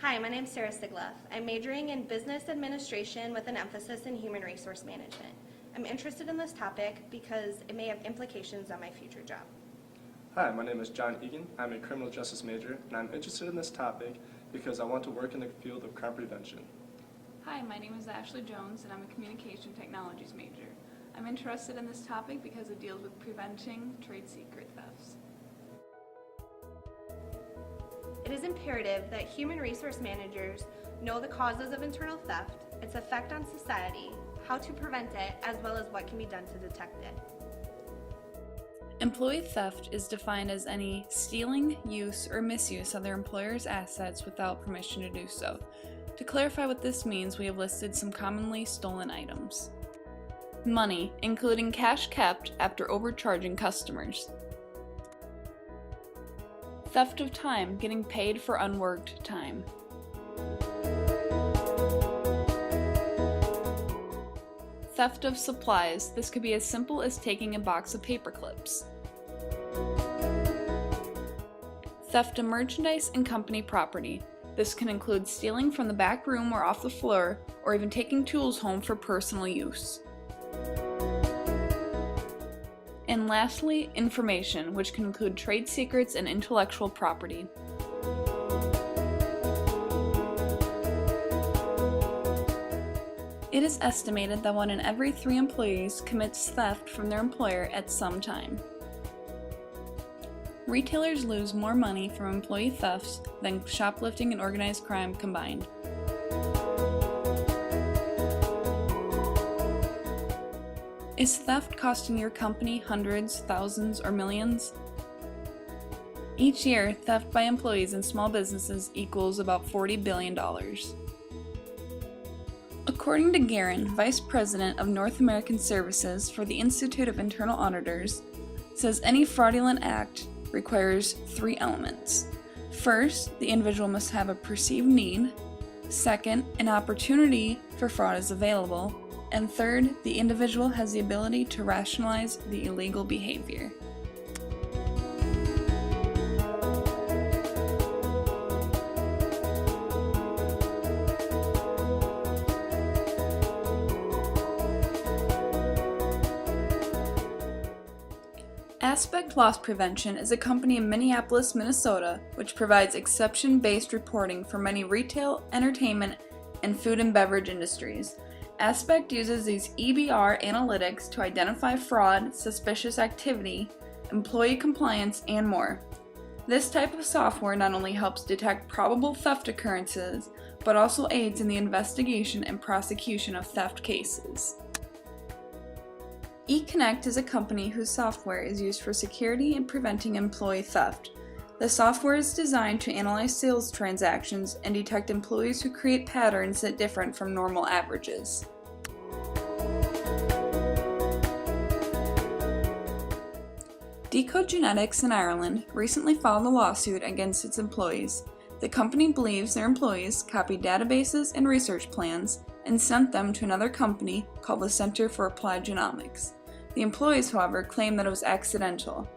Hi, my name is Sarah Sigluff. I'm majoring in business administration with an emphasis in human resource management. I'm interested in this topic because it may have implications on my future job. Hi, my name is John Egan. I'm a criminal justice major, and I'm interested in this topic because I want to work in the field of crime prevention. Hi, my name is Ashley Jones, and I'm a communication technologies major. I'm interested in this topic because it deals with preventing trade secret thefts. It is imperative that human resource managers know the causes of internal theft, its effect on society, how to prevent it, as well as what can be done to detect it. Employee theft is defined as any stealing, use, or misuse of their employer's assets without permission to do so. To clarify what this means, we have listed some commonly stolen items. Money, including cash kept after overcharging customers. Theft of time, getting paid for unworked time. Theft of supplies. This could be as simple as taking a box of paper clips. Theft of merchandise and company property. This can include stealing from the back room or off the floor, or even taking tools home for personal use. And lastly, information, which can include trade secrets and intellectual property. It is estimated that 1 in every 3 employees commits theft from their employer at some time. Retailers lose more money from employee thefts than shoplifting and organized crime combined. Is theft costing your company hundreds, thousands, or millions? Each year, theft by employees in small businesses equals about $40 billion. According to Guerin, Vice President of North American Services for the Institute of Internal Auditors, says any fraudulent act requires 3 elements. First, the individual must have a perceived need. Second, an opportunity for fraud is available. And third, the individual has the ability to rationalize the illegal behavior. Aspect Loss Prevention is a company in Minneapolis, Minnesota, which provides exception-based reporting for many retail, entertainment, and food and beverage industries. Aspect uses these EBR analytics to identify fraud, suspicious activity, employee compliance, and more. This type of software not only helps detect probable theft occurrences, but also aids in the investigation and prosecution of theft cases. eConnect is a company whose software is used for security and preventing employee theft. The software is designed to analyze sales transactions and detect employees who create patterns that differ from normal averages. Decode Genetics in Ireland recently filed a lawsuit against its employees. The company believes their employees copied databases and research plans and sent them to another company called the Center for Applied Genomics. The employees, however, claim that it was accidental.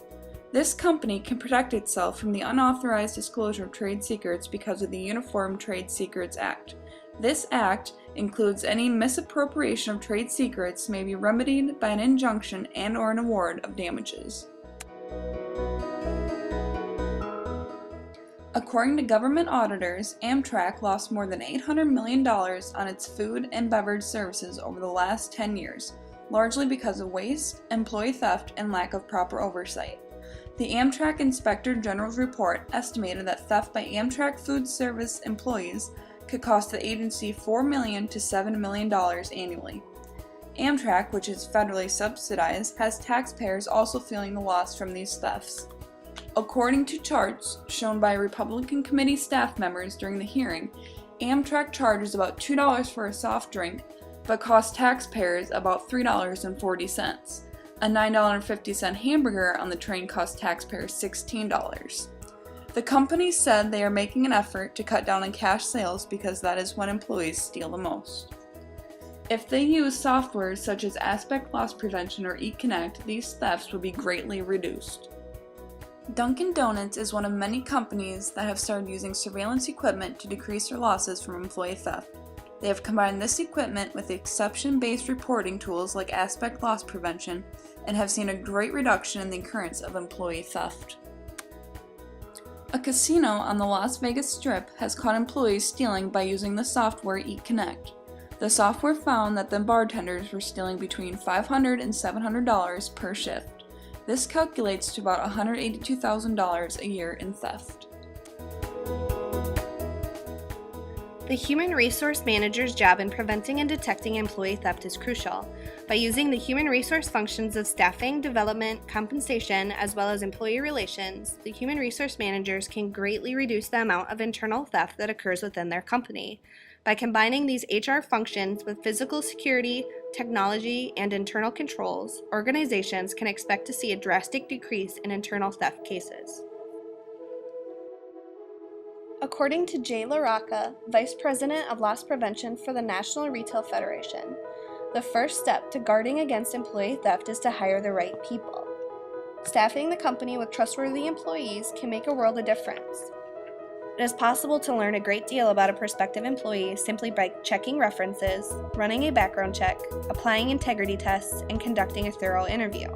This company can protect itself from the unauthorized disclosure of trade secrets because of the Uniform Trade Secrets Act. This act includes any misappropriation of trade secrets may be remedied by an injunction and/or an award of damages. According to government auditors, Amtrak lost more than $800 million on its food and beverage services over the last 10 years, largely because of waste, employee theft, and lack of proper oversight. The Amtrak Inspector General's report estimated that theft by Amtrak food service employees could cost the agency $4 million to $7 million annually. Amtrak, which is federally subsidized, has taxpayers also feeling the loss from these thefts. According to charts shown by Republican committee staff members during the hearing, Amtrak charges about $2 for a soft drink, but costs taxpayers about $3.40. A $9.50 hamburger on the train cost taxpayers $16. The company said they are making an effort to cut down on cash sales because that is when employees steal the most. If they use software such as Aspect Loss Prevention or eConnect, these thefts would be greatly reduced. Dunkin' Donuts is one of many companies that have started using surveillance equipment to decrease their losses from employee theft. They have combined this equipment with exception-based reporting tools like aspect loss prevention and have seen a great reduction in the occurrence of employee theft. A casino on the Las Vegas Strip has caught employees stealing by using the software eConnect. The software found that the bartenders were stealing between $500 and $700 per shift. This calculates to about $182,000 a year in theft. The human resource manager's job in preventing and detecting employee theft is crucial. By using the human resource functions of staffing, development, compensation, as well as employee relations, the human resource managers can greatly reduce the amount of internal theft that occurs within their company. By combining these HR functions with physical security, technology, and internal controls, organizations can expect to see a drastic decrease in internal theft cases. According to Jay LaRocca, Vice President of Loss Prevention for the National Retail Federation, the first step to guarding against employee theft is to hire the right people. Staffing the company with trustworthy employees can make a world of difference. It is possible to learn a great deal about a prospective employee simply by checking references, running a background check, applying integrity tests, and conducting a thorough interview.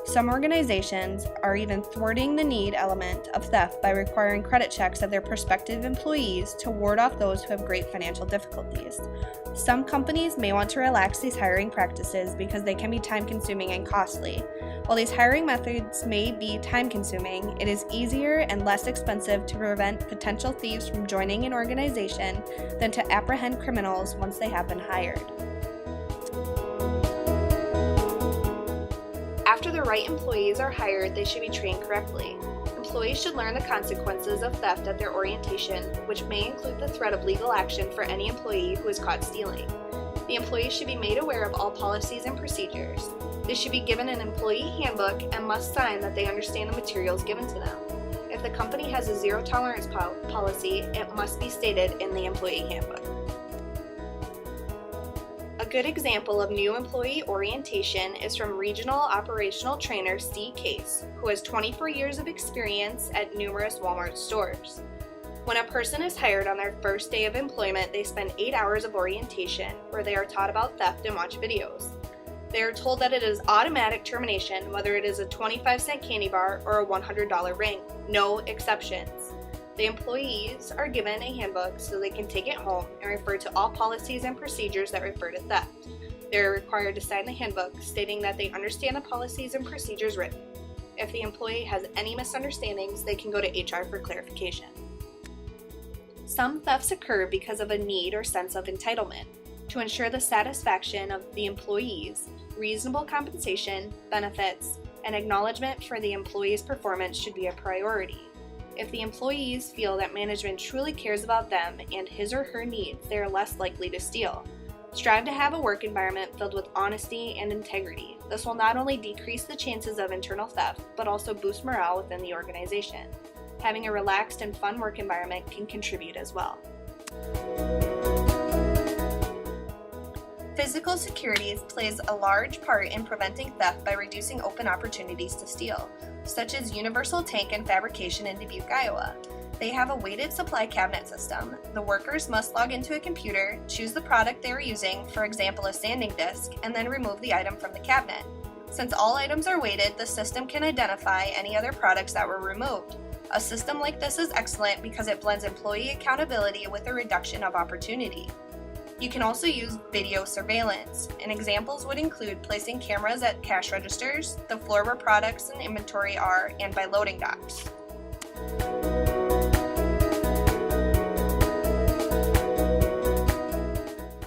Some organizations are even thwarting the need element of theft by requiring credit checks of their prospective employees to ward off those who have great financial difficulties. Some companies may want to relax these hiring practices because they can be time-consuming and costly. While these hiring methods may be time-consuming, it is easier and less expensive to prevent potential thieves from joining an organization than to apprehend criminals once they have been hired. After the right employees are hired, they should be trained correctly. Employees should learn the consequences of theft at their orientation, which may include the threat of legal action for any employee who is caught stealing. The employees should be made aware of all policies and procedures. They should be given an employee handbook and must sign that they understand the materials given to them. If the company has a zero tolerance policy, it must be stated in the employee handbook. A good example of new employee orientation is from Regional Operational Trainer C. Case, who has 24 years of experience at numerous Walmart stores. When a person is hired on their first day of employment, they spend 8 hours of orientation where they are taught about theft and watch videos. They are told that it is automatic termination whether it is a 25-cent candy bar or a $100 ring, no exceptions. The employees are given a handbook so they can take it home and refer to all policies and procedures that refer to theft. They are required to sign the handbook stating that they understand the policies and procedures written. If the employee has any misunderstandings, they can go to HR for clarification. Some thefts occur because of a need or sense of entitlement. To ensure the satisfaction of the employees, reasonable compensation, benefits, and acknowledgement for the employee's performance should be a priority. If the employees feel that management truly cares about them and his or her needs, they are less likely to steal. Strive to have a work environment filled with honesty and integrity. This will not only decrease the chances of internal theft, but also boost morale within the organization. Having a relaxed and fun work environment can contribute as well. Physical security plays a large part in preventing theft by reducing open opportunities to steal, such as Universal Tank and Fabrication in Dubuque, Iowa. They have a weighted supply cabinet system. The workers must log into a computer, choose the product they are using, for example a sanding disc, and then remove the item from the cabinet. Since all items are weighted, the system can identify any other products that were removed. A system like this is excellent because it blends employee accountability with a reduction of opportunity. You can also use video surveillance, and examples would include placing cameras at cash registers, the floor where products and inventory are, and by loading docks.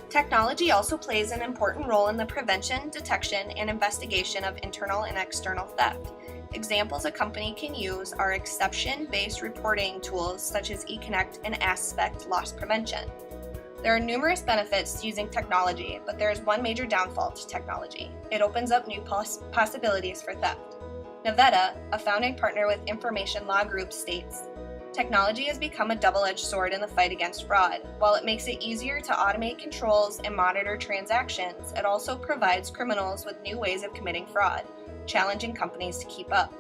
Technology also plays an important role in the prevention, detection, and investigation of internal and external theft. Examples a company can use are exception-based reporting tools such as eConnect and aspect loss prevention. There are numerous benefits to using technology, but there is one major downfall to technology. It opens up new possibilities for theft. Nevada, a founding partner with Information Law Group, states, "Technology has become a double-edged sword in the fight against fraud. While it makes it easier to automate controls and monitor transactions, it also provides criminals with new ways of committing fraud, challenging companies to keep up."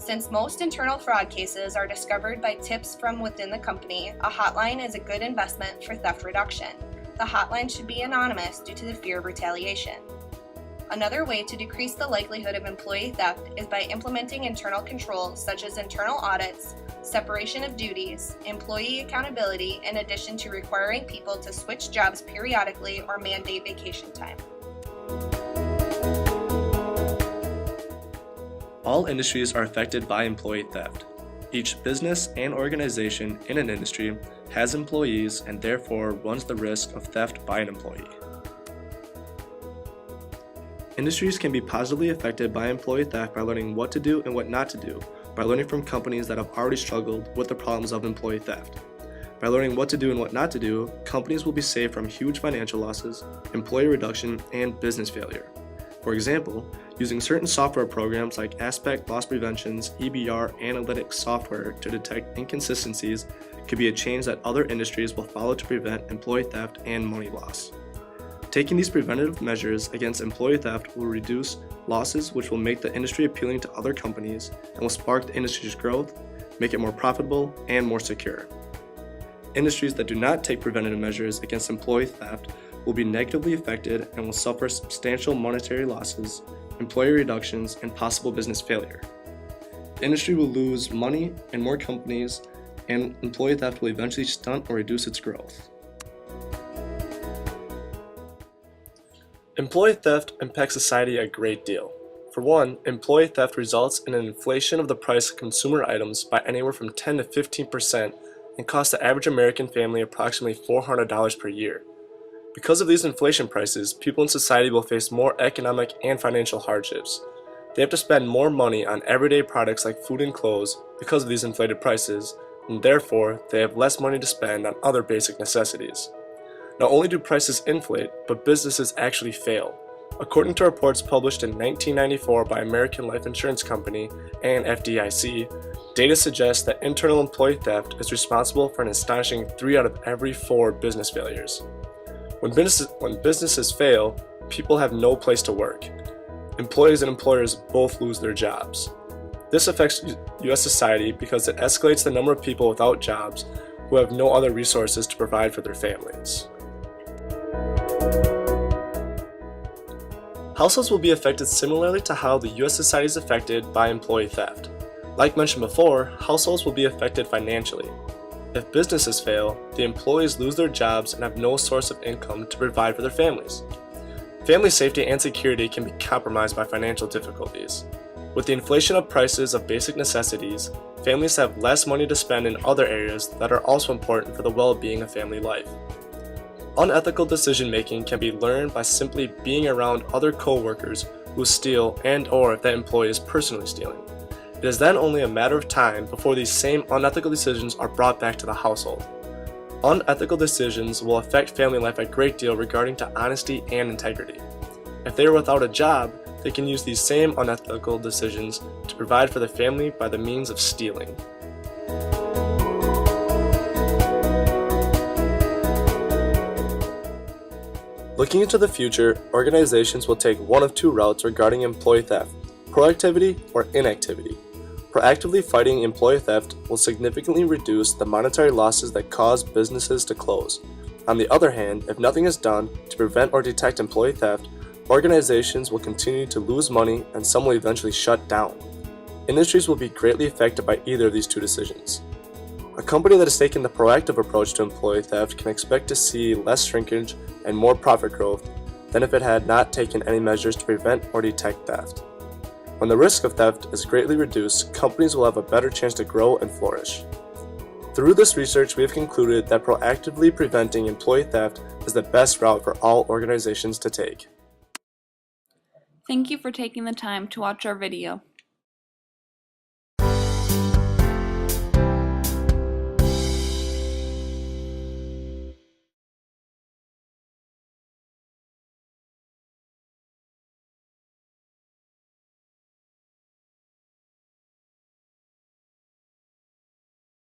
Since most internal fraud cases are discovered by tips from within the company, a hotline is a good investment for theft reduction. The hotline should be anonymous due to the fear of retaliation. Another way to decrease the likelihood of employee theft is by implementing internal controls such as internal audits, separation of duties, employee accountability, in addition to requiring people to switch jobs periodically or mandate vacation time. All industries are affected by employee theft. Each business and organization in an industry has employees and therefore runs the risk of theft by an employee. Industries can be positively affected by employee theft by learning what to do and what not to do, by learning from companies that have already struggled with the problems of employee theft. By learning what to do and what not to do, companies will be saved from huge financial losses, employee reduction, and business failure. For example, using certain software programs like Aspect Loss Prevention's EBR analytics software to detect inconsistencies could be a change that other industries will follow to prevent employee theft and money loss. Taking these preventative measures against employee theft will reduce losses, which will make the industry appealing to other companies and will spark the industry's growth, make it more profitable and more secure. Industries that do not take preventative measures against employee theft will be negatively affected and will suffer substantial monetary losses, employee reductions, and possible business failure. The industry will lose money and more companies, and employee theft will eventually stunt or reduce its growth. Employee theft impacts society a great deal. For one, employee theft results in an inflation of the price of consumer items by anywhere from 10 to 15% and costs the average American family approximately $400 per year. Because of these inflation prices, people in society will face more economic and financial hardships. They have to spend more money on everyday products like food and clothes because of these inflated prices, and therefore they have less money to spend on other basic necessities. Not only do prices inflate, but businesses actually fail. According to reports published in 1994 by American Life Insurance Company and FDIC, data suggests that internal employee theft is responsible for an astonishing 3 out of every 4 business failures. When businesses fail, people have no place to work. Employees and employers both lose their jobs. This affects U.S. society because it escalates the number of people without jobs who have no other resources to provide for their families. Households will be affected similarly to how the U.S. society is affected by employee theft. Like mentioned before, households will be affected financially. If businesses fail, the employees lose their jobs and have no source of income to provide for their families. Family safety and security can be compromised by financial difficulties. With the inflation of prices of basic necessities, families have less money to spend in other areas that are also important for the well-being of family life. Unethical decision-making can be learned by simply being around other co-workers who steal and/or if that employee is personally stealing. It is then only a matter of time before these same unethical decisions are brought back to the household. Unethical decisions will affect family life a great deal regarding to honesty and integrity. If they are without a job, they can use these same unethical decisions to provide for their family by the means of stealing. Looking into the future, organizations will take one of 2 routes regarding employee theft: proactivity or inactivity. Proactively fighting employee theft will significantly reduce the monetary losses that cause businesses to close. On the other hand, if nothing is done to prevent or detect employee theft, organizations will continue to lose money and some will eventually shut down. Industries will be greatly affected by either of these 2 decisions. A company that has taken the proactive approach to employee theft can expect to see less shrinkage and more profit growth than if it had not taken any measures to prevent or detect theft. When the risk of theft is greatly reduced, companies will have a better chance to grow and flourish. Through this research, we have concluded that proactively preventing employee theft is the best route for all organizations to take. Thank you for taking the time to watch our video.